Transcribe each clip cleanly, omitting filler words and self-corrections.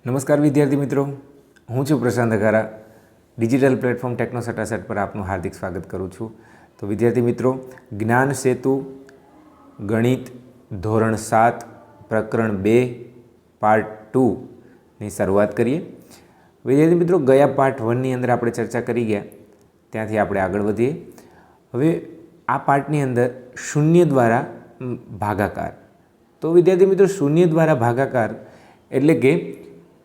નમસ્કાર વિદ્યાર્થી મિત્રો, હું છું પ્રશાંત અઘારા. ડિજિટલ પ્લેટફોર્મ ટેકનોસટાસેટ પર આપનું હાર્દિક સ્વાગત કરું છું. તો વિદ્યાર્થી મિત્રો, જ્ઞાન સેતુ ગણિત ધોરણ 7 પ્રકરણ 2 પાર્ટ 2ની શરૂઆત કરીએ. વિદ્યાર્થી મિત્રો, ગયા પાર્ટ 1ની અંદર આપણે ચર્ચા કરી ગયા, ત્યાંથી આપણે આગળ વધીએ. હવે આ પાર્ટની અંદર શૂન્ય દ્વારા ભાગાકાર. તો વિદ્યાર્થી મિત્રો, શૂન્ય દ્વારા ભાગાકાર એટલે કે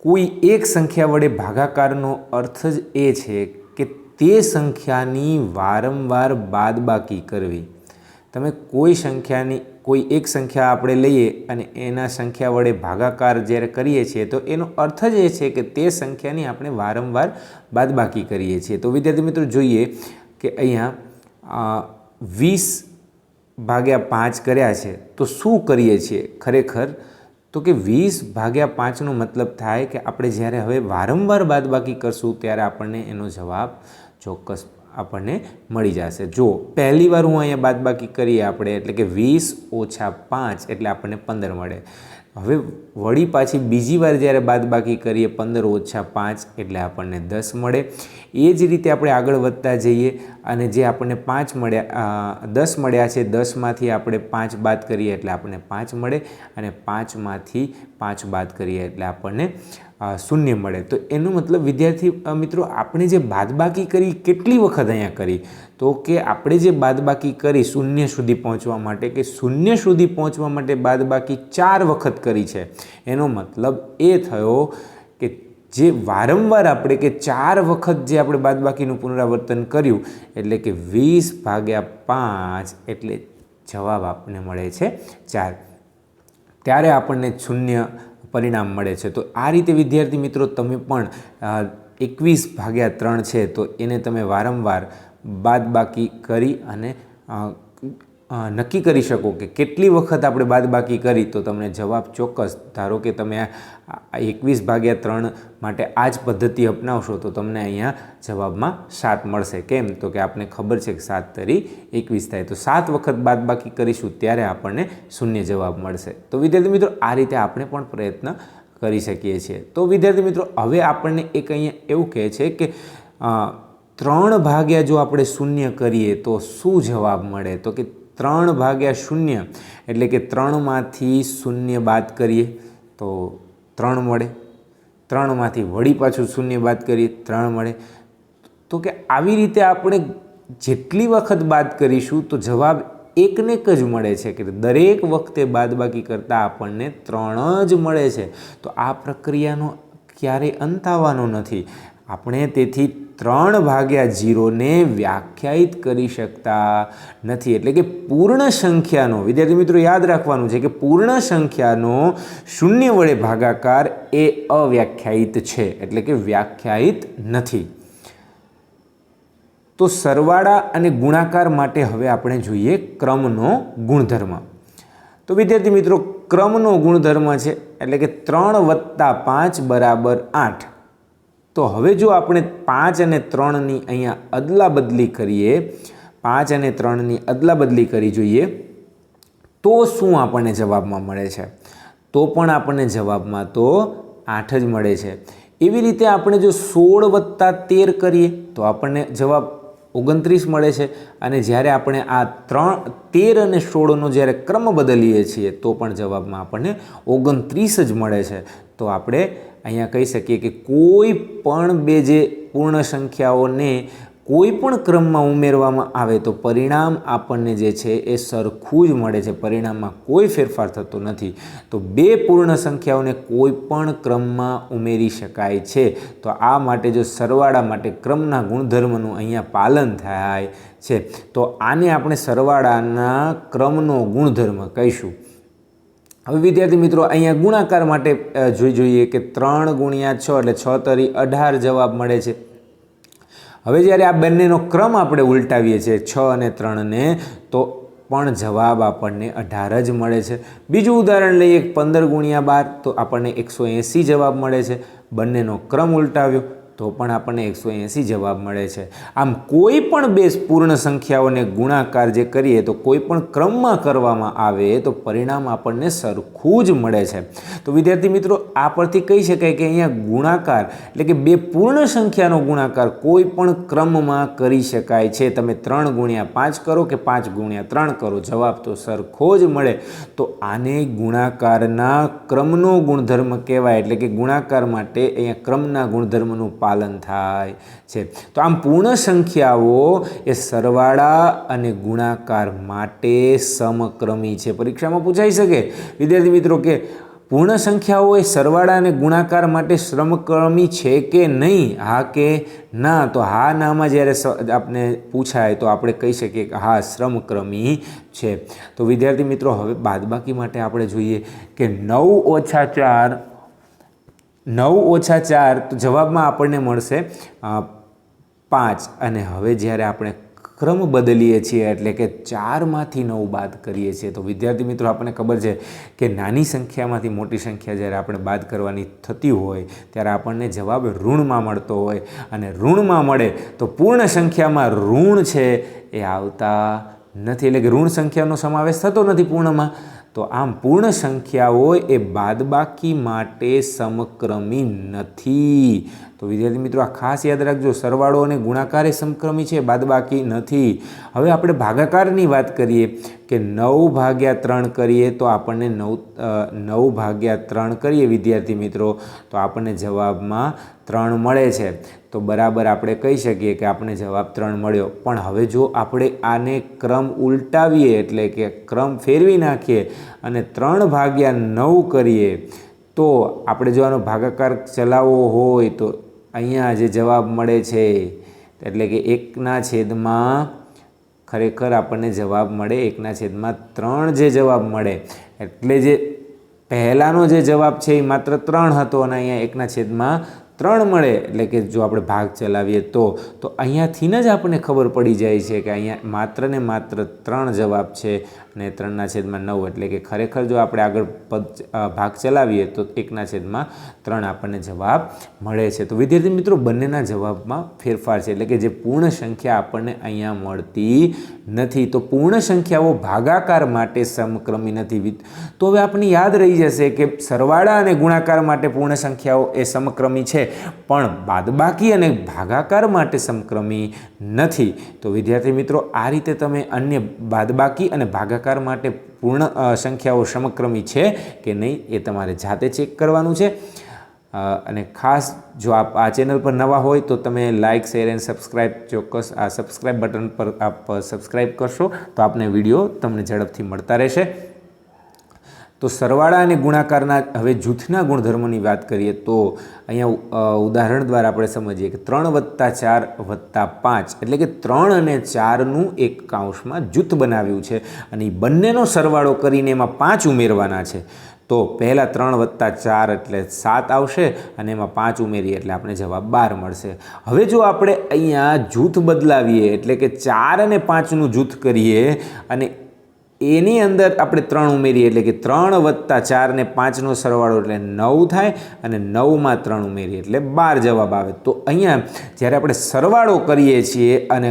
કોઈ એક સંખ્યા વડે ભાગાકારનો અર્થ જ એ છે કે તે સંખ્યાની વારંવાર બાદબાકી કરવી. તમે કોઈ એક સંખ્યા આપણે લઈએ અને એના સંખ્યા વડે ભાગાકાર જ્યારે કરીએ છીએ તો એનો અર્થ જ એ છે કે તે સંખ્યાની આપણે વારંવાર બાદબાકી કરીએ છીએ. તો વિદ્યાર્થી મિત્રો, જોઈએ કે અહીંયા 20/5 કર્યા છે તો શું કરીએ છીએ ખરેખર? તો કે 20/5નો મતલબ થાય કે આપણે જ્યારે હવે વારંવાર બાદબાકી કરશું ત્યારે આપણને એનો જવાબ ચોક્કસ આપણને મળી જશે. જો પહેલી વાર હું અહીંયા બાદબાકી કરીએ આપણે એટલે કે 20 - 5 એટલે આપણને 15 મળે. હવે વળી પાછી બીજી વાર જ્યારે બાદબાકી કરીએ 15 - 5 એટલે આપણને 10 મળે. એ જ રીતે આપણે આગળ વધતા જઈએ અને જે આપણને 10 મળ્યા છે, 10માંથી આપણે 5 બાદ કરીએ એટલે આપણને 5 મળે અને 5માંથી 5 બાદ કરીએ એટલે આપણને 0 મળે. તો એનો મતલબ વિદ્યાર્થી મિત્રો, આપણે જે બાદબાકી કરી કેટલી વખત અહીંયા કરી? તો કે આપણે જે બાદબાકી કરી 0 સુધી પહોંચવા માટે, કે 0 સુધી પહોંચવા માટે બાદબાકી 4 વખત કરી છે. એનો મતલબ એ થયો કે જે વારંવાર આપણે કે 4 વખત જે આપણે બાદબાકીનું પુનરાવર્તન કર્યું એટલે કે 20/5 એટલે જવાબ આપણને મળે છે 4. ત્યારે આપણને 0 પરિણામ મળે છે. તો આ રીતે વિદ્યાર્થી મિત્રો, તમે પણ 21/3 છે તો એને તમે વારંવાર બાદબાકી કરી અને નક્કી કરી શકો કે કેટલી વખત આપણે બાદબાકી કરી તો તમને જવાબ ચોક્કસ. ધારો કે તમે 21/3 માટે આ જ પદ્ધતિ અપનાવશો તો તમને અહીંયા જવાબમાં 7 મળશે. કેમ? તો કે આપણને ખબર છે કે 7 તરી 21 થાય, તો 7 વખત બાદબાકી કરીશું ત્યારે આપણને 0 જવાબ મળશે. તો વિદ્યાર્થી મિત્રો, આ રીતે આપણે પણ પ્રયત્ન કરી શકીએ છીએ. તો વિદ્યાર્થી મિત્રો, હવે આપણને એક અહીંયા એવું કહે છે કે 3 જો આપણે 0 કરીએ તો શું જવાબ મળે? તો કે 3/0 એટલે કે 3માંથી 0 બાદ કરીએ તો 3 મળે. 3માંથી વળી પાછું 0 બાદ કરીએ 3 મળે. તો કે આવી રીતે આપણે જેટલી વખત બાદ કરીશું તો જવાબ એકને એક જ મળે છે કે દરેક વખતે બાદબાકી કરતાં આપણને 3 જ મળે છે. તો આ પ્રક્રિયાનો ક્યારેય અંત આવવાનો નથી. આપણે તેથી 3/0ને વ્યાખ્યાયિત કરી શકતા નથી. એટલે કે પૂર્ણ સંખ્યાનો, વિદ્યાર્થી મિત્રો યાદ રાખવાનું છે કે પૂર્ણ સંખ્યાનો 0 વડે ભાગાકાર એ અવ્યાખ્યાયિત છે, એટલે કે વ્યાખ્યાયિત નથી. તો સરવાળા અને ગુણાકાર માટે હવે આપણે જોઈએ ક્રમનો ગુણધર્મ. તો વિદ્યાર્થી મિત્રો, ક્રમનો ગુણધર્મ છે એટલે કે 3 + 5 = 8. તો હવે જો આપણે 5 અને 3ની અહીંયા અદલાબદલી કરીએ, 5 અને 3ની અદલાબદલી કરી જોઈએ તો શું આપણને જવાબમાં મળે છે? તો પણ આપણને જવાબમાં તો 8 જ મળે છે. એવી રીતે આપણે જો 16 + 13 કરીએ તો આપણને જવાબ 29 મળે છે. અને જ્યારે આપણે આ 13 અને 16નો જ્યારે ક્રમ બદલીએ છીએ તો પણ જવાબમાં આપણને 29 જ મળે છે. તો આપણે અહીંયા કહી શકીએ કે કોઈ પણ બે જે પૂર્ણ સંખ્યાઓને કોઈ પણ ક્રમમાં ઉમેરવામાં આવે તો પરિણામ આપણને જે છે એ સરખું જ મળે છે. પરિણામમાં કોઈ ફેરફાર થતો નથી. તો બે પૂર્ણ સંખ્યાઓને કોઈ પણ ક્રમમાં ઉમેરી શકાય છે. તો આ માટે જો સરવાળા માટે ક્રમના ગુણધર્મનું અહીંયા પાલન થાય છે તો આને આપણે સરવાળાના ક્રમનો ગુણધર્મ કહીશું. હવે વિદ્યાર્થી મિત્રો, અહીંયા ગુણાકાર માટે જોઈએ કે 3 × 6 એટલે 6 તરી 18 જવાબ મળે છે. હવે જ્યારે આ બંનેનો ક્રમ આપણે ઉલટાવીએ છીએ 6 અને 3ને તો પણ જવાબ આપણને 18 જ મળે છે. બીજું ઉદાહરણ લઈએ, 15 × 12 તો આપણને 180 જવાબ મળે છે. બંનેનો ક્રમ ઉલટાવ્યો તો પણ આપણને 180 જવાબ મળે છે। આમ કોઈ પણ બે પૂર્ણ સંખ્યાઓને ગુણાકાર જે કરીએ તો કોઈ પણ ક્રમમાં કરવામાં આવે તો પરિણામ આપણને સરખું જ મળે છે। તો વિદ્યાર્થી મિત્રો આ પરથી કહી શકાય કે અહીંયા ગુણાકાર એટલે કે બે પૂર્ણ સંખ્યાનો ગુણાકાર કોઈ પણ ક્રમમાં કરી શકાય છે। તમે 3 ગુણ્યા 5 કરો કે 5 ગુણ્યા 3 કરો, જવાબ તો સરખો જ મળે। તો આને ગુણાકારના ક્રમનો ગુણધર્મ કહેવાય, એટલે કે ગુણાકાર માટે અહીંયા ક્રમના ગુણધર્મનું પાલન થાય છે। તો આમ પૂર્ણ સંખ્યાઓ એ સરવાળા અને ગુણાકાર માટે સમક્રમી છે। પરીક્ષામાં પૂછાઈ શકે વિદ્યાર્થી મિત્રો કે પૂર્ણ સંખ્યાઓ એ સરવાળા અને ગુણાકાર માટે સમક્રમી છે કે નહીં, હા કે ના? તો હા નામાં જ્યારે આપણે પૂછાય તો આપણે કહી શકીએ કે હા સમક્રમી છે। તો વિદ્યાર્થી મિત્રો હવે બાદબાકી માટે આપણે જોઈએ કે 9 ઓછા 4 તો જવાબમાં આપણને મળશે 5। અને હવે જ્યારે આપણે ક્રમ બદલીએ છીએ એટલે કે 4માંથી 9 બાદ કરીએ છીએ તો વિદ્યાર્થી મિત્રો આપણને ખબર છે કે નાની સંખ્યામાંથી મોટી સંખ્યા જ્યારે આપણે બાદ કરવાની થતી હોય ત્યારે આપણને જવાબ ઋણમાં મળતો હોય, અને ઋણમાં મળે તો પૂર્ણ સંખ્યામાં ઋણ છે એ આવતા નથી, એટલે કે ઋણ સંખ્યાનો સમાવેશ થતો નથી પૂર્ણમાં। તો આમ પૂર્ણ સંખ્યાઓ એ બાદબાકી માટે સમક્રમી નથી। તો વિદ્યાર્થી મિત્રો આ ખાસ યાદ રાખજો, સરવાળો અને ગુણાકાર એ સમક્રમી છે, બાદબાકી નથી। હવે આપણે ભાગાકારની વાત કરીએ કે 9/3 કરીએ તો આપણને 9/3 કરીએ વિદ્યાર્થી મિત્રો તો આપણને જવાબમાં 3 મળે છે। તો બરાબર આપણે કહી શકીએ કે આપણે જવાબ 3 મળ્યો। પણ હવે જો આપણે આને ક્રમ ઉલટાવીએ એટલે કે ક્રમ ફેરવી નાખીએ અને 3/9 કરીએ તો આપણે જો આનો ભાગાકાર ચલાવવો હોય તો અહીંયા જે જવાબ મળે છે એટલે કે 1/, ખરેખર આપણને જવાબ મળે 1/3 જે જવાબ મળે, એટલે જે પહેલાંનો જે જવાબ છે એ માત્ર 3 હતો અને અહીંયા 1/3 મળે, એટલે કે જો આપણે ભાગ ચલાવીએ તો અહીંયાથી જ આપણને ખબર પડી જાય છે કે અહીંયા માત્ર ને માત્ર 3 જવાબ છે અને 3/9, એટલે કે ખરેખર જો આપણે આગળ ભાગ ચલાવીએ તો 1/3 આપણને જવાબ મળે છે। તો વિદ્યાર્થી મિત્રો બંનેના જવાબમાં ફેરફાર છે, એટલે કે જે પૂર્ણ સંખ્યા આપણને અહીંયા મળતી નથી। તો પૂર્ણ સંખ્યાઓ ભાગાકાર માટે સમક્રમી નથી। તો હવે આપણને યાદ રહી જશે કે સરવાળા અને ગુણાકાર માટે પૂર્ણ સંખ્યાઓ એ સમક્રમી છે, પણ બાદબાકી અને ભાગાકાર માટે સમક્રમી નથી। તો વિદ્યાર્થી મિત્રો આ રીતે તમે અન્ય બાદબાકી અને ભાગાકાર માટે પૂર્ણ સંખ્યાઓ સમક્રમી છે કે નહીં એ તમારે જાતે ચેક કરવાનું છે। અને ખાસ જો આપ આ ચેનલ પર નવા હોય તો તમે લાઇક, શેર એન્ડ સબસ્ક્રાઈબ ચોક્કસ આ સબસ્ક્રાઈબ બટન પર આપ સબસ્ક્રાઈબ કરશો તો આપને વિડીયો તમને ઝડપથી મળતા રહેશે। તો સરવાળા અને ગુણાકારના હવે જૂથના ગુણધર્મોની વાત કરીએ તો અહીંયા ઉદાહરણ દ્વારા આપણે સમજીએ કે 3 + 4 + 5 એટલે કે 3 અને 4નું એક કાઉન્સમાં જૂથ બનાવ્યું છે અને એ બંનેનો સરવાળો કરીને એમાં 5 ઉમેરવાના છે। તો પહેલાં 3 + 4 એટલે 7 આવશે અને એમાં 5 ઉમેરીએ એટલે આપણે જવાબ 12 મળશે। હવે જો આપણે અહીંયા જૂથ બદલાવીએ એટલે કે 4 અને 5નું જૂથ કરીએ અને એની અંદર આપણે 3 ઉમેરીએ એટલે કે 3 + 4 ને 5નો સરવાળો એટલે 9 થાય અને 9માં 3 ઉમેરીએ એટલે 12 જવાબ આવે। તો અહીંયા જ્યારે આપણે સરવાળો કરીએ છીએ અને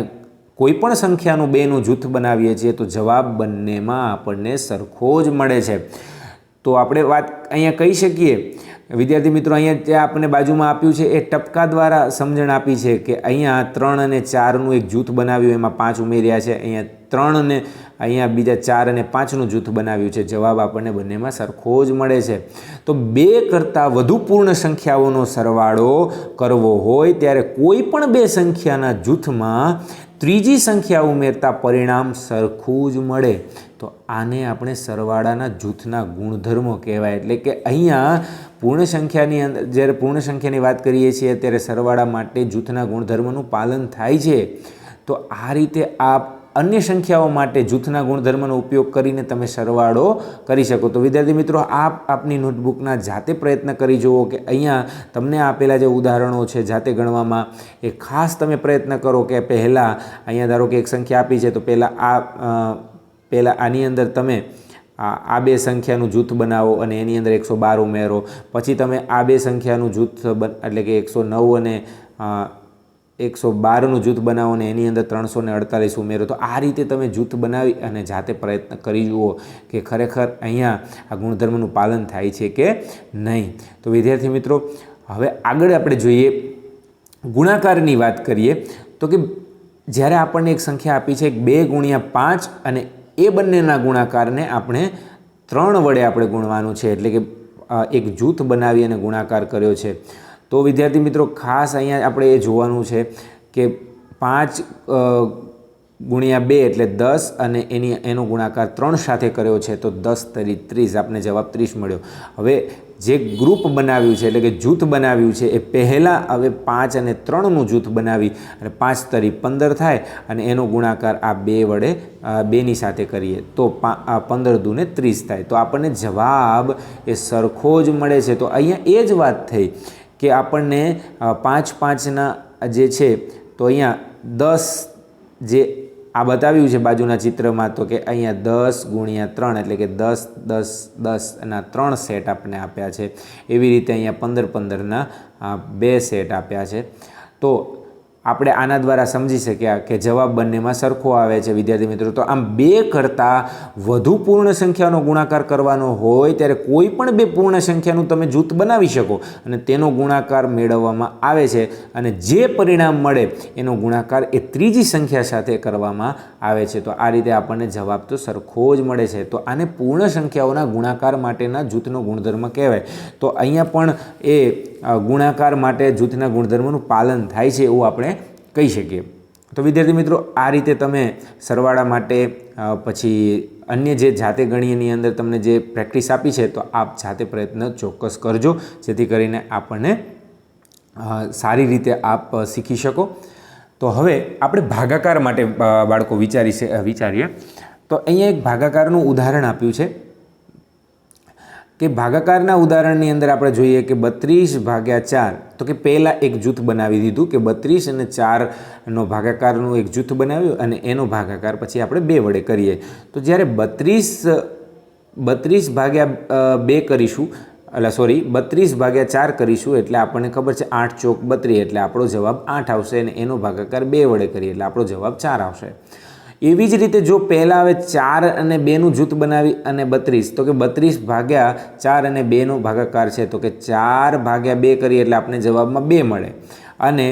કોઈ પણ સંખ્યાનું બેનું જૂથ બનાવીએ છીએ તો જવાબ બંનેમાં આપણને સરખો જ મળે છે। તો આપણે વાત અહીંયા કહી શકીએ વિદ્યાર્થી મિત્રો, અહીંયા જે આપણને બાજુમાં આપ્યું છે એ ટપકા દ્વારા સમજણ આપી છે કે અહીંયા 3 અને 4નું એક જૂથ બનાવ્યું એમાં 5 ઉમેર્યા છે, અહીંયા 3 અને અહીંયા બીજા 4 અને 5નું જૂથ બનાવ્યું છે, જવાબ આપણને બંનેમાં સરખો જ મળે છે। તો 2 કરતાં વધુ પૂર્ણ સંખ્યાઓનો સરવાળો કરવો હોય ત્યારે કોઈ પણ 2 સંખ્યાના જૂથમાં ત્રીજી સંખ્યા ઉમેરતા પરિણામ સરખું જ મળે। તો આને આપણે સરવાળાના જૂથના ગુણધર્મો કહેવાય। એટલે કે અહીંયા પૂર્ણ સંખ્યાની અંદર જ્યારે પૂર્ણ સંખ્યાની વાત કરીએ છીએ ત્યારે સરવાળા માટે જૂથના ગુણધર્મોનું પાલન થાય છે। તો આ રીતે આ અન્ય સંખ્યાઓ માટે જૂથના ગુણધર્મનો ઉપયોગ કરીને તમે સરવાળો કરી શકો। તો વિદ્યાર્થી મિત્રો આપની નોટબુકના જાતે પ્રયત્ન કરી જુઓ કે અહીંયા તમને આપેલા જે ઉદાહરણો છે જાતે ગણવામાં એ ખાસ તમે પ્રયત્ન કરો કે પહેલાં અહીંયા ધારો કે એક સંખ્યા આપી છે તો પહેલાં આની અંદર તમે આ 2 સંખ્યાનું જૂથ બનાવો અને એની અંદર 112 ઉમેરો, પછી તમે આ 2 સંખ્યાનું જૂથ એટલે કે 109 અને 112નું જૂથ બનાવો ને એની અંદર 348 ઉમેરો. તો આ રીતે તમે જૂથ બનાવી અને જાતે પ્રયત્ન કરી જુઓ કે ખરેખર અહીંયા આ ગુણધર્મનું પાલન થાય છે કે નહીં. તો વિદ્યાર્થી મિત્રો, હવે આગળ આપણે જોઈએ, ગુણાકારની વાત કરીએ તો કે જ્યારે આપણને એક સંખ્યા આપી છે 2 × 5 અને એ બંનેના ગુણાકારને આપણે 3 વડે આપણે ગુણવાનું છે, એટલે કે એક જૂથ બનાવી અને ગુણાકાર કર્યો છે. તો વિદ્યાર્થી મિત્રો, ખાસ અહીંયા આપણે એ જોવાનું છે કે 5 × 2 એટલે 10 અને એનો ગુણાકાર 3 સાથે કર્યો છે, તો 10 તરી 30, આપણે જવાબ 30 મળ્યો. હવે જે ગ્રુપ બનાવ્યું છે એટલે કે જૂથ બનાવ્યું છે એ પહેલાં હવે 5 અને 3નું જૂથ બનાવી અને 5 તરી 15 થાય અને એનો ગુણાકાર આ 2 વડે 2ની સાથે કરીએ તો 15 દૂને 30 થાય. તો આપણને જવાબ એ સરખો જ મળે છે. તો અહીંયા એ જ વાત થઈ કે આપણને 5 5ના જે છે તો અહીંયા 10 જે આ બતાવ્યું છે બાજુના ચિત્રમાં, તો કે અહીંયા 10 × 3 એટલે કે 10 10 10 ના 3 સેટ આપણને આપ્યા છે. એવી રીતે અહીંયા 15 15ના 2 સેટ આપ્યા છે. તો આપણે આના દ્વારા સમજી શક્યા કે જવાબ બંનેમાં સરખો આવે છે. વિદ્યાર્થી મિત્રો, તો આમ 2 કરતાં વધુ પૂર્ણ સંખ્યાનો ગુણાકાર કરવાનો હોય ત્યારે કોઈ પણ 2 પૂર્ણ સંખ્યાનું તમે જૂથ બનાવી શકો અને તેનો ગુણાકાર મેળવવામાં આવે છે અને જે પરિણામ મળે એનો ગુણાકાર એ ત્રીજી સંખ્યા સાથે કરવામાં આવે છે. તો આ રીતે આપણને જવાબ તો સરખો જ મળે છે. તો આને પૂર્ણ સંખ્યાઓના ગુણાકાર માટેના જૂથનો ગુણધર્મ કહેવાય. તો અહીંયા પણ એ ગુણાકાર માટે જૂથના ગુણધર્મનું પાલન થાય છે એવું આપણે કહી શકીએ. તો વિદ્યાર્થી મિત્રો, આ રીતે તમે સરવાળા માટે પછી અન્ય જે જાતે ગણિતની અંદર તમને જે પ્રેક્ટિસ આપી છે તો આપ જાતે પ્રયત્ન ચોક્કસ કરજો, જેથી કરીને આપણને સારી રીતે આપ શીખી શકો. તો હવે આપણે ભાગાકાર માટે બાળકો વિચારીએ. તો અહીંયા એક ભાગાકારનું ઉદાહરણ આપ્યું છે કે ભાગાકારના ઉદાહરણની અંદર આપણે જોઈએ કે 32/4, તો કે પહેલાં એક જૂથ બનાવી દીધું કે 32 અને 4નો ભાગાકારનું એક જૂથ બનાવ્યું અને એનો ભાગાકાર પછી આપણે 2 વડે કરીએ. તો જ્યારે 32/2 કરીશું, 32/4 કરીશું એટલે આપણને ખબર છે 8 ચોક 32 એટલે આપણો જવાબ 8 આવશે અને એનો ભાગાકાર 2 વડે કરીએ એટલે આપણો જવાબ 4 આવશે. એવી જ રીતે જો પહેલાં હવે 4 અને 2નું જૂથ બનાવી અને 32, તો કે 32/4 અને 2નો ભાગાકાર છે તો કે 4/2 કરીએ એટલે આપણે જવાબમાં 2 મળે અને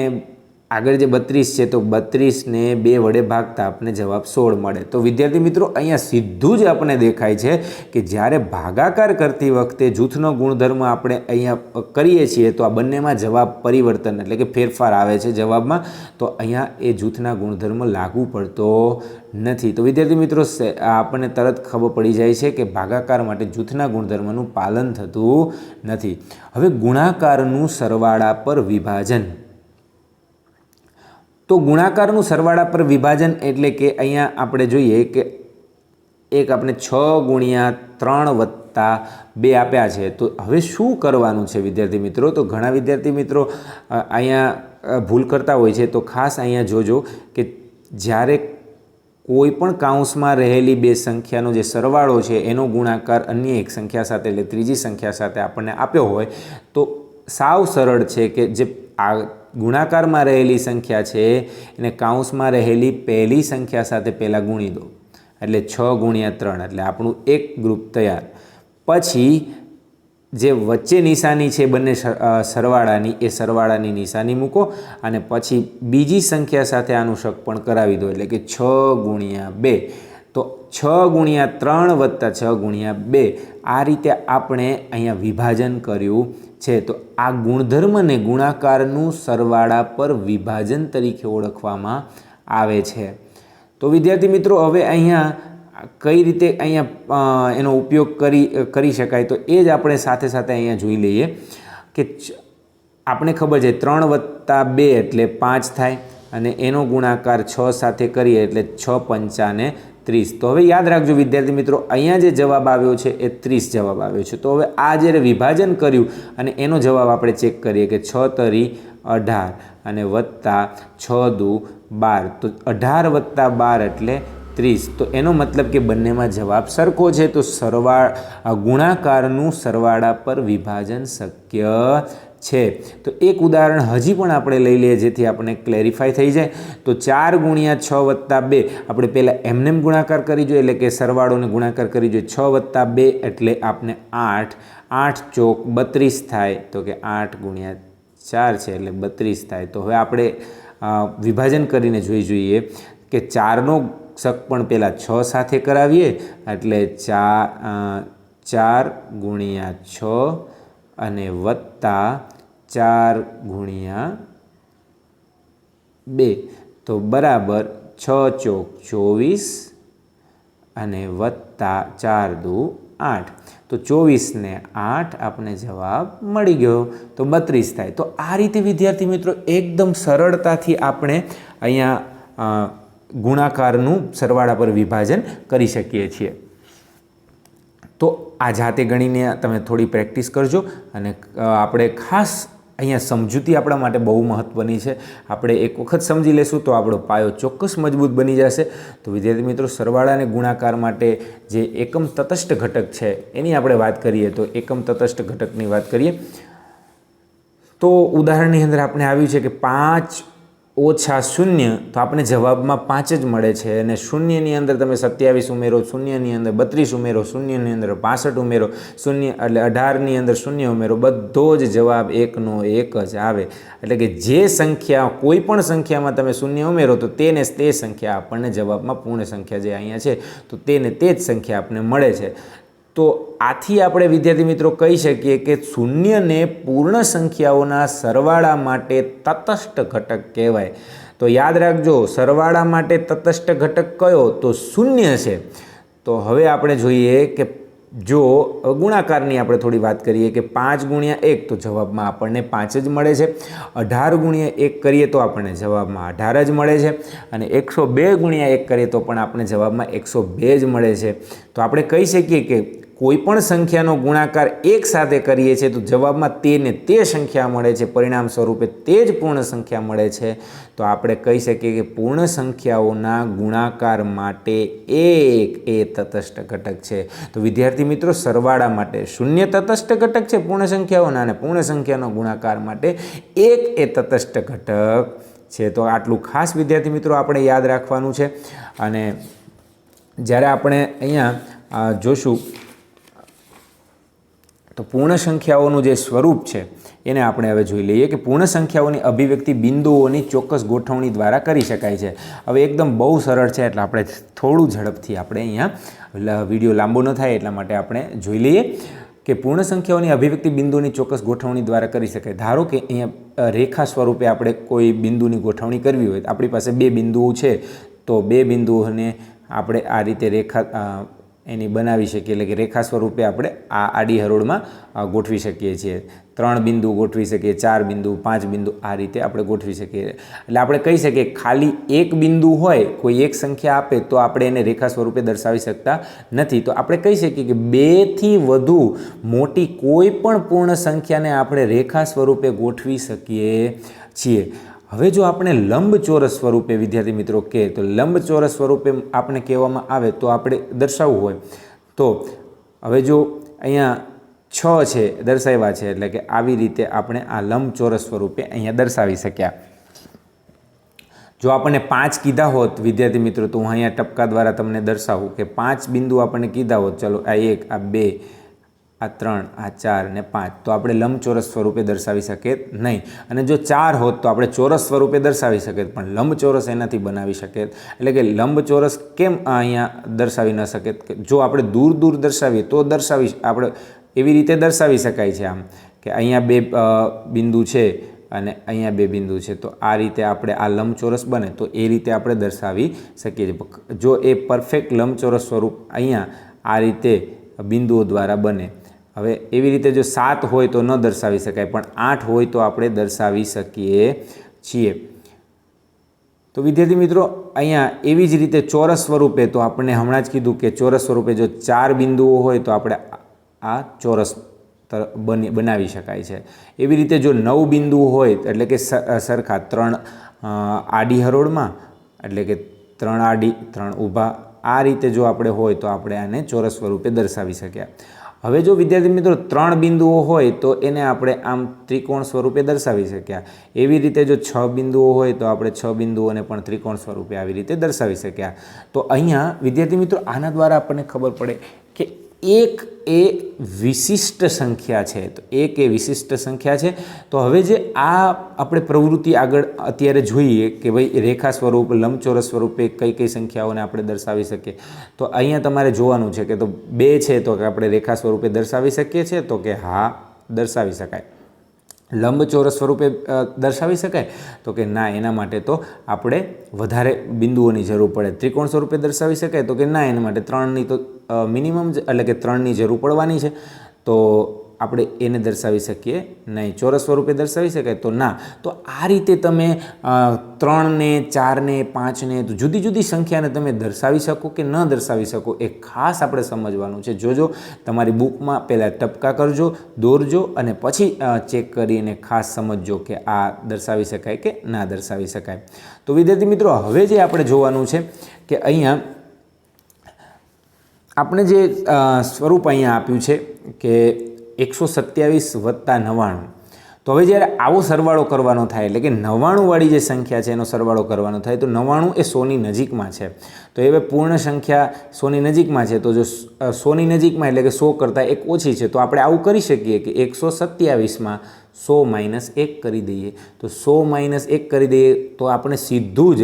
આગળ જે 32 છે તો 32ને 2 વડે ભાગતા આપણને જવાબ 16 મળે. તો વિદ્યાર્થી મિત્રો, અહીંયા સીધું જ આપણને દેખાય છે કે જ્યારે ભાગાકાર કરતી વખતે જૂથનો ગુણધર્મ આપણે અહીંયા કરીએ છીએ તો આ બંનેમાં જવાબ પરિવર્તન એટલે કે ફેરફાર આવે છે જવાબમાં. તો અહીંયા એ જૂથના ગુણધર્મ લાગુ પડતો નથી. તો વિદ્યાર્થી મિત્રો, આપણને તરત ખબર પડી જાય છે કે ભાગાકાર માટે જૂથના ગુણધર્મનું પાલન થતું નથી. હવે ગુણાકારનું સરવાળા પર વિભાજન. તો ગુણાકારનું સરવાળા પર વિભાજન એટલે કે અહીંયા આપણે જોઈએ કે એક આપણે 6 × 3 + 2 આપ્યા છે. તો હવે શું કરવાનું છે વિદ્યાર્થી મિત્રો? તો ઘણા વિદ્યાર્થી મિત્રો અહીંયા ભૂલ કરતા હોય છે. તો ખાસ અહીંયા જોજો કે જ્યારે કોઈ પણ કાઉન્સમાં રહેલી 2 સંખ્યાનો જે સરવાળો છે એનો ગુણાકાર અન્ય એક સંખ્યા સાથે એટલે ત્રીજી સંખ્યા સાથે આપણને આપ્યો હોય તો સાવ સરળ છે કે જે આ ગુણાકારમાં રહેલી સંખ્યા છે એને કાઉન્સમાં રહેલી પહેલી સંખ્યા સાથે પહેલાં ગુણી દો એટલે 6 × 3 એટલે આપણું એક ગ્રુપ તૈયાર. પછી જે વચ્ચે નિશાની છે બંને સરવાળાની એ સરવાળાની નિશાની મૂકો અને પછી બીજી સંખ્યા સાથે આનું શકપણ કરાવી દો એટલે કે 6 × 2. તો 6 × 3 + 6 × 2 આ રીતે આપણે અહીંયા વિભાજન કર્યું છે. તો આ ગુણધર્મને ગુણાકારનું સરવાળા પર વિભાજન તરીકે ઓળખવામાં આવે છે. તો વિદ્યાર્થી મિત્રો, હવે અહીંયા કઈ રીતે અહીંયા એનો ઉપયોગ કરી શકાય તો એ જ આપણે સાથે સાથે અહીંયા જોઈ લઈએ કે આપણે ખબર છે 3 + 2 એટલે 5 થાય અને એનો ગુણાકાર 6 સાથે કરીએ એટલે 6 × 5 = 30. તો હવે યાદ રાખજો વિદ્યાર્થી મિત્રો, અહીંયા જે જવાબ આવ્યો છે એ 30 જવાબ આવ્યો છે. તો હવે આ જ્યારે વિભાજન કર્યું અને એનો જવાબ આપણે ચેક કરીએ કે 6 તરી 18 અને વત્તા 6 દુ 12. તો 18 + 12 એટલે 30. તો એનો મતલબ કે બંનેમાં જવાબ સરખો છે. તો ગુણાકારનું સરવાળા પર વિભાજન શક્ય છે। તો એક ઉદાહરણ હજી પણ આપણે લઈ લઈએ જેથી આપણે ક્લેરિફાય થઈ જાય। તો 4 ગુણ્યા 6 વત્તા 2 આપણે પહેલાં એમનેમ ગુણાકાર કરી જોઈએ, એટલે કે સરવાળોને ગુણાકાર કરી જોઈએ। 6 વત્તા 2 એટલે આપણે 8, 8 ચોક 32 થાય, તો કે 8 ગુણ્યા 4 છે એટલે 32 થાય। તો હવે આપણે વિભાજન કરીને જોઈ જોઈએ કે 4નો શક પણ પહેલાં 6 સાથે કરાવીએ, એટલે 4 ગુણ્યા 6 અને વત્તા 4 ગુણ્યા 2 તો બરાબર 6 ચોક 24 અને વત્તા 4 દુ 8, તો 24 ને 8 આપણે જવાબ મળી ગયો, તો 32 થાય। તો આ રીતે વિદ્યાર્થી મિત્રો એકદમ સરળતાથી આપણે અહીંયા ગુણાકારનું સરવાળા પર વિભાજન કરી શકીએ છીએ। તો આ જાતે ગણીને તમે થોડી પ્રેક્ટિસ કરજો, અને આપણે ખાસ અહીંયા સમજૂતી આપણા માટે બહુ મહત્ત્વની છે। આપણે એક વખત સમજી લેશું તો આપણો પાયો ચોક્કસ મજબૂત બની જશે। તો વિદ્યાર્થી મિત્રો, સરવાળા અને ગુણાકાર માટે જે એકમ તટસ્થ ઘટક છે એની આપણે વાત કરીએ, તો એકમ તટસ્થ ઘટકની વાત કરીએ તો ઉદાહરણની અંદર આપણે આવ્યું છે કે 5 ઓછા 0, તો આપણે જવાબમાં 5 જ મળે છે, અને શૂન્યની અંદર તમે 27 ઉમેરો, શૂન્યની અંદર 32 ઉમેરો, શૂન્યની અંદર 65 ઉમેરો, શૂન્ય એટલે 18ની અંદર શૂન્ય ઉમેરો, બધો જ જવાબ એકનો એક જ આવે। એટલે કે જે સંખ્યા, કોઈ પણ સંખ્યામાં તમે શૂન્ય ઉમેરો તો તેને તે સંખ્યા આપણને જવાબમાં પૂર્ણ સંખ્યા જે અહીંયા છે તો તેને તે જ સંખ્યા આપણને મળે છે। તો આથી આપણે વિદ્યાર્થી મિત્રો કહી શકીએ કે શૂન્યને પૂર્ણ સંખ્યાઓના સરવાળા માટે તટસ્થ ઘટક કહેવાય। તો યાદ રાખજો, સરવાળા માટે તટસ્થ ઘટક કયો? તો શૂન્ય છે। તો હવે આપણે જોઈએ કે જો ગુણાકારની આપણે થોડી વાત કરીએ કે 5 ગુણ્યા 1 તો જવાબમાં આપણને 5 જ મળે છે, 18 ગુણ્યા 1 કરીએ તો આપણને જવાબમાં 18 જ મળે છે, અને 102 ગુણ્યા 1 કરીએ તો પણ આપણે જવાબમાં 102 જ મળે છે। તો આપણે કહી શકીએ કે કોઈ પણ સંખ્યાનો ગુણાકાર 1 સાથે કરીએ છીએ તો જવાબમાં તેને તે સંખ્યા મળે છે, પરિણામ સ્વરૂપે તે જ પૂર્ણ સંખ્યા મળે છે। તો આપણે કહી શકીએ કે પૂર્ણ સંખ્યાઓના ગુણાકાર માટે 1 એ તટસ્થ ઘટક છે। તો વિદ્યાર્થી મિત્રો, સરવાળા માટે 0 તટસ્થ ઘટક છે પૂર્ણ સંખ્યાઓના, અને પૂર્ણ સંખ્યાનો ગુણાકાર માટે 1 એ તટસ્થ ઘટક છે। તો આટલું ખાસ વિદ્યાર્થી મિત્રો આપણે યાદ રાખવાનું છે। અને જ્યારે આપણે અહીંયા જોશું તો પૂર્ણ સંખ્યાઓનું જે સ્વરૂપ છે એને આપણે હવે જોઈ લઈએ કે પૂર્ણ સંખ્યાઓની અભિવ્યક્તિ બિંદુઓની ચોક્કસ ગોઠવણી દ્વારા કરી શકાય છે। હવે એકદમ બહુ સરળ છે, એટલે આપણે થોડું ઝડપથી આપણે અહીંયા વિડીયો લાંબો ન થાય એટલા માટે આપણે જોઈ લઈએ કે પૂર્ણ સંખ્યાઓની અભિવ્યક્તિ બિંદુની ચોક્કસ ગોઠવણી દ્વારા કરી શકાય। ધારો કે અહીંયા રેખા સ્વરૂપે આપણે કોઈ બિંદુની ગોઠવણી કરવી હોય, આપણી પાસે 2 બિંદુઓ છે, તો 2 બિંદુઓને આપણે આ રીતે રેખા એની બનાવી શકીએ, એટલે કે રેખા સ્વરૂપે આપણે આ આડી હરોળમાં ગોઠવી શકીએ છીએ। 3 બિંદુ ગોઠવી શકીએ, 4 બિંદુ, 5 બિંદુ, આ રીતે આપણે ગોઠવી શકીએ। એટલે આપણે કહી શકીએ ખાલી એક બિંદુ હોય, કોઈ એક સંખ્યા આપે તો આપણે એને રેખા સ્વરૂપે દર્શાવી શકતા નથી। તો આપણે કહી શકીએ કે 2 થી વધુ મોટી કોઈ પણ પૂર્ણ સંખ્યાને આપણે રેખા સ્વરૂપે ગોઠવી શકીએ છીએ। હવે જો આપણે લંબચોરસ સ્વરૂપે વિદ્યાર્થી મિત્રો કહે તો લંબચોરસ સ્વરૂપે આપણે કહેવામાં આવે તો આપણે દર્શાવવું હોય તો હવે જો અહીંયા 6 છે દર્શાવ્યા છે, એટલે કે આવી રીતે આપણે આ લંબચોરસ સ્વરૂપે અહીંયા દર્શાવી શક્યા। જો આપણને 5 કીધા હોત વિદ્યાર્થી મિત્રો, તો હું અહીંયા ટપકા દ્વારા તમને દર્શાવું કે 5 બિંદુ આપણને કીધા હોત, ચલો આ 1, આ 2, આ 3, આ 4 ને 5, તો આપણે લંબચોરસ સ્વરૂપે દર્શાવી શકીએ નહીં। અને જો 4 હોત તો આપણે ચોરસ સ્વરૂપે દર્શાવી શકીએ, પણ લંબચોરસ એનાથી બનાવી શકીએ। એટલે કે લંબચોરસ કેમ અહીંયા દર્શાવી ન શકીએ? જો આપણે દૂર દૂર દર્શાવીએ તો આપણે એવી રીતે દર્શાવી શકાય છે, આમ કે અહીંયા 2 બિંદુ છે અને અહીંયા 2 બિંદુ છે, તો આ રીતે આપણે આ લંબચોરસ બને તો એ રીતે આપણે દર્શાવી શકીએ છીએ। જો એ પરફેક્ટ લંબચોરસ સ્વરૂપ અહીંયા આ રીતે બિંદુઓ દ્વારા બને। હવે એવી રીતે જો 7 હોય તો ન દર્શાવી શકાય, પણ 8 હોય તો આપણે દર્શાવી શકીએ છીએ। તો વિદ્યાર્થી મિત્રો, અહીંયા એવી જ રીતે ચોરસ સ્વરૂપે તો આપણે હમણાં જ કીધું કે ચોરસ સ્વરૂપે જો 4 બિંદુઓ હોય તો આપણે આ ચોરસ બનાવી શકાય છે। એવી રીતે જો 9 બિંદુઓ હોય એટલે કે સરખા 3 આડી હરોળમાં, એટલે કે 3 આડી 3 ઊભા, આ રીતે જો આપણે હોય તો આપણે આને ચોરસ સ્વરૂપે દર્શાવી શક્યા। હવે જો વિદ્યાર્થી મિત્રો 3 બિંદુઓ હોય તો એને આપણે આમ ત્રિકોણ સ્વરૂપે દર્શાવી શક્યા. એવી રીતે જો 6 બિંદુઓ હોય તો આપણે 6 બિંદુઓને પણ ત્રિકોણ સ્વરૂપે આવી રીતે દર્શાવી શક્યા. તો અહીંયા વિદ્યાર્થી મિત્રો આના દ્વારા આપણને ખબર પડે કે એક એ વિશિષ્ટ સંખ્યા છે. તો એક એ વિશિષ્ટ સંખ્યા છે. તો હવે જે આ આપણે પ્રવૃત્તિ આગળ અત્યારે જોઈએ કે ભાઈ રેખા સ્વરૂપ, લંબચોરસ સ્વરૂપે કઈ કઈ સંખ્યાઓને આપણે દર્શાવી શકીએ. તો અહીંયા તમારે જોવાનું છે કે તો 2 છે તો કે આપણે રેખા સ્વરૂપે દર્શાવી શકીએ છીએ, તો કે હા દર્શાવી શકાય. લંબચોરસ સ્વરૂપે દર્શાવી શકાય, તો કે ના, એના માટે તો આપણે વધારે બિંદુઓની જરૂર પડે. ત્રિકોણ સ્વરૂપે દર્શાવી શકાય, તો કે ના, એના માટે 3ની તો મિનિમમ એટલે કે 3ની જરૂર પડવાની છે, તો આપણે એને દર્શાવી શકીએ નહીં. ચોરસ સ્વરૂપે દર્શાવી શકાય, તો ના. તો આ રીતે તમે 3 ને 4 ને 5 ને જુદી જુદી સંખ્યાને તમે દર્શાવી શકો કે ન દર્શાવી શકો એ ખાસ આપણે સમજવાનું છે. જોજો, તમારી બુકમાં પહેલાં ટપકા કરજો, દોરજો અને પછી ચેક કરીને ખાસ સમજજો કે આ દર્શાવી શકાય કે ના દર્શાવી શકાય. તો વિદ્યાર્થી મિત્રો, હવે જે આપણે જોવાનું છે કે અહીંયા આપણે જે સ્વરૂપ અહીંયા આપ્યું છે કે 127 વત્તા 99. તો હવે જ્યારે આવો સરવાળો કરવાનો થાય, એટલે કે 99 વાળી જે સંખ્યા છે એનો સરવાળો કરવાનો થાય, તો 99 એ 100ની નજીકમાં છે. તો હવે પૂર્ણ સંખ્યા 100ની નજીકમાં છે, તો જો 100ની નજીકમાં એટલે કે 100 કરતાં 1 ઓછી છે, તો આપણે આવું કરી શકીએ કે 127માં 100 - 1 કરી દઈએ. તો 100 - 1 કરી દઈએ તો આપણે સીધું જ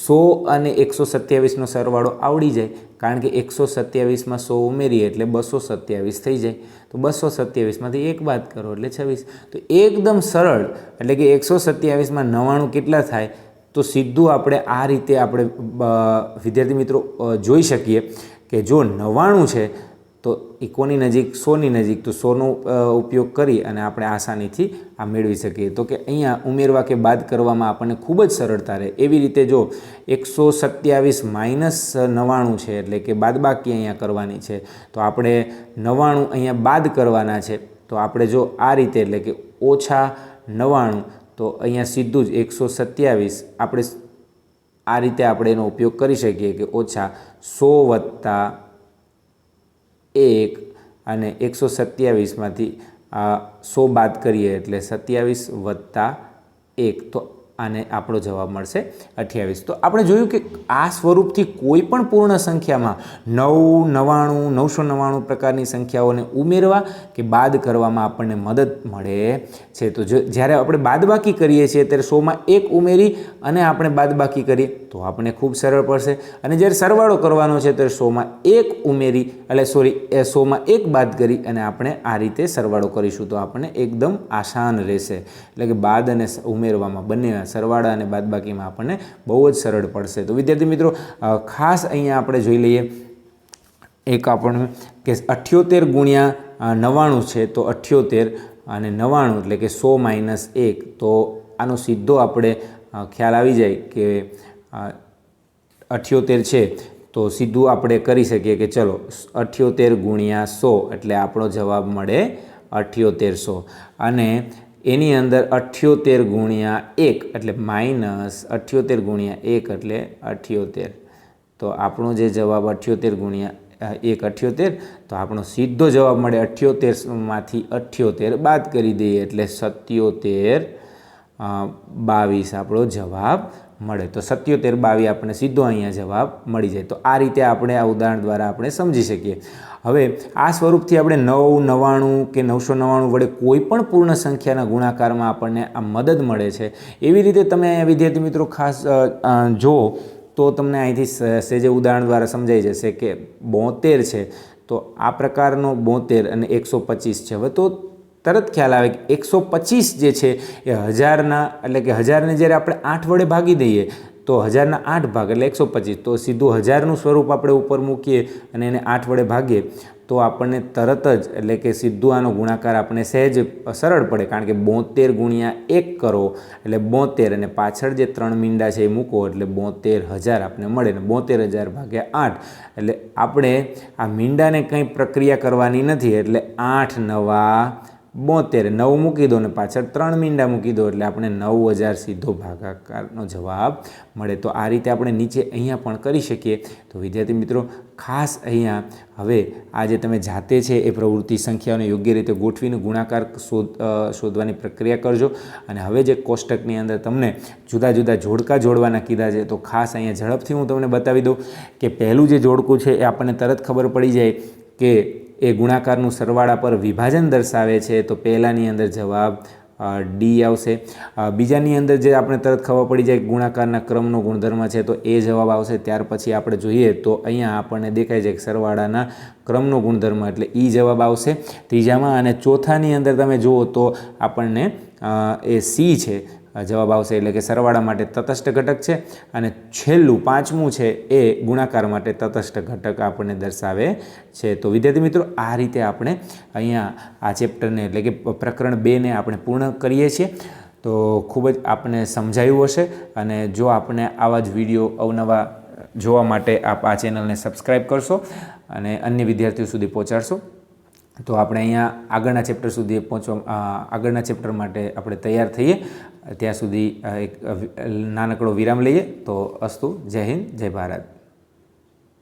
100 અને 127નો સરવાળો આવડી જાય, કારણ કે 127માં 100 ઉમેરીએ એટલે 227 થઈ જાય. તો 227માંથી 1 બાદ કરો એટલે 26. તો એકદમ સરળ, એટલે કે 127માં 99 કેટલા થાય, તો સીધું આપણે આ રીતે આપણે વિદ્યાર્થી મિત્રો જોઈ શકીએ કે જો 99 છે તો કોની નજીક, 100ની નજીક, તો 100નો ઉપયોગ કરી અને આપણે આસાનીથી આ મેળવી શકીએ. તો કે અહીંયા ઉમેરવા કે બાદ કરવામાં આપણને ખૂબ જ સરળતા રહે. એવી રીતે જો 127 - 99 છે, એટલે કે બાદબાકી અહીંયા કરવાની છે, તો આપણે 99 અહીંયા બાદ કરવાના છે. તો આપણે જો આ રીતે, એટલે કે -99, તો અહીંયા સીધું જ 127 આપણે આ રીતે આપણે એનો ઉપયોગ કરી શકીએ કે -100 વત્તા 1 અને 127માંથી 100 બાદ કરીએ એટલે 27 વત્તા 1, તો આને આપણો જવાબ મળશે 28. તો આપણે જોયું કે આ સ્વરૂપથી કોઈ પણ પૂર્ણ સંખ્યામાં 9, 99, 999 પ્રકારની સંખ્યાઓને ઉમેરવા કે બાદ કરવામાં આપણને મદદ મળે છે. તો જ્યારે આપણે બાદબાકી કરીએ છીએ ત્યારે 100માં 1 ઉમેરી અને આપણે બાદબાકી કરીએ તો આપણને ખૂબ સરળ પડશે. અને જ્યારે સરવાળો કરવાનો છે ત્યારે 100માં 1 ઉમેરી એટલે 100માં 1 બાદ કરી અને આપણે આ રીતે સરવાળો કરીશું તો આપણને એકદમ આસાન રહેશે. એટલે કે બાદ અને ઉમેરવામાં બંને સરવાળા અને બાદબાકીમાં આપણને બહુ જ સરળ પડશે. તો વિદ્યાર્થી મિત્રો, ખાસ અહીંયા આપણે જોઈ લઈએ એક આપણને કે 78 ગુણ્યા 99 છે, તો 78 અને 99 એટલે કે 100 - 1, તો આનો સીધો આપણે ખ્યાલ આવી જાય કે 78 છે, તો સીધું આપણે કરી શકીએ કે ચલો 78 ગુણ્યા 100 એટલે આપણો જવાબ મળે 7800. અને એની અંદર 78 ગુણ્યા 1 એટલે -78 ગુણ્યા 1 એટલે 78. તો આપણો જે જવાબ 78 ગુણ્યા 1 78, તો આપણો સીધો જવાબ મળે 78માંથી 78 બાદ કરી દઈએ એટલે 77 22 આપણો જવાબ મળે. તો 77 22 આપણને સીધો અહીંયા જવાબ મળી જાય. તો આ રીતે આપણે આ ઉદાહરણ દ્વારા આપણે સમજી શકીએ. હવે આ સ્વરૂપથી આપણે 999 કે 999 વડે કોઈ પણ પૂર્ણ સંખ્યાના ગુણાકારમાં આપણને આ મદદ મળે છે. એવી રીતે તમે અહીંયા વિદ્યાર્થી મિત્રો ખાસ જો તો તમને અહીંથી સેજે ઉદાહરણ દ્વારા સમજાઈ જશે કે 72 છે, તો આ પ્રકારનો 72 અને 125 છે. હવે તો તરત ખ્યાલ આવે કે 125 જે છે એ 1000ના, એટલે કે 1000ને જ્યારે આપણે 8 વડે ભાગી દઈએ તો 1000ના 8 ભાગ એટલે 125. તો સીધું 1000નું સ્વરૂપ આપણે ઉપર મૂકીએ અને એને 8 વડે ભાગીએ તો આપણને તરત જ, એટલે કે સીધું આનો ગુણાકાર આપણે સહેજ સરળ પડે, કારણ કે 72 ગુણ્યા 1 કરો એટલે 72 અને પાછળ જે 3 મીંડા છે એ મૂકો એટલે 72000 આપણને મળે. ને 72000 ભાગ્યા 8 એટલે આપણે આ મીંડાને કંઈ પ્રક્રિયા કરવાની નથી, એટલે 8 9 72, 9 મૂકી દો ને પાછળ 3 મીંડા મૂકી દો એટલે આપણે 9000 સીધો ભાગાકારનો જવાબ મળે. તો આ રીતે આપણે નીચે અહીંયા પણ કરી શકીએ. તો વિદ્યાર્થી મિત્રો, ખાસ અહીંયા હવે આ જે તમે જાતે છે એ પ્રવૃત્તિ સંખ્યાઓને યોગ્ય રીતે ગોઠવીને ગુણાકાર શોધવાની પ્રક્રિયા કરજો. અને હવે જે કોષ્ટકની અંદર તમને જુદા જુદા જોડકા જોડવાના કીધા છે તો ખાસ અહીંયા ઝડપથી હું તમને બતાવી દઉં કે પહેલું જે જોડકું છે એ આપણને તરત ખબર પડી જાય કે એ ગુણાકારનું સરવાળા પર વિભાજન દર્શાવે છે. તો પહેલાંની અંદર જવાબ ડી આવશે. બીજાની અંદર જે આપણે તરત ખબર પડી જાય ગુણાકારના ક્રમનો ગુણધર્મ છે તો એ જવાબ આવશે. ત્યાર પછી આપણે જોઈએ તો અહીંયા આપણને દેખાય છે કે સરવાળાના ક્રમનો ગુણધર્મ એટલે ઈ જવાબ આવશે ત્રીજામાં. અને ચોથાની અંદર તમે જુઓ તો આપણને એ સી છે જવાબ આવશે, એટલે કે સરવાળા માટે તટસ્થ ઘટક છે. અને છેલ્લું પાંચમું છે એ ગુણાકાર માટે તટસ્થ ઘટક આપણને દર્શાવે છે. તો વિદ્યાર્થી મિત્રો આ રીતે આપણે અહીંયા આ ચેપ્ટરને એટલે કે પ્રકરણ 2ને આપણે પૂર્ણ કરીએ છીએ. તો ખૂબ જ આપણને સમજાયું હશે. અને જો આપણે આવા જ વિડીયો અવનવા જોવા માટે આપ આ ચેનલને સબસ્ક્રાઈબ કરશો અને અન્ય વિદ્યાર્થીઓ સુધી પહોંચાડશો તો આપણે અહીંયા આગળના ચેપ્ટર સુધી આગળના ચેપ્ટર માટે આપણે તૈયાર થઈએ. ત્યાં સુધી એક નાનકડો વિરામ લઈએ. તો અસ્તુ. જય હિન્દ, જય ભારત.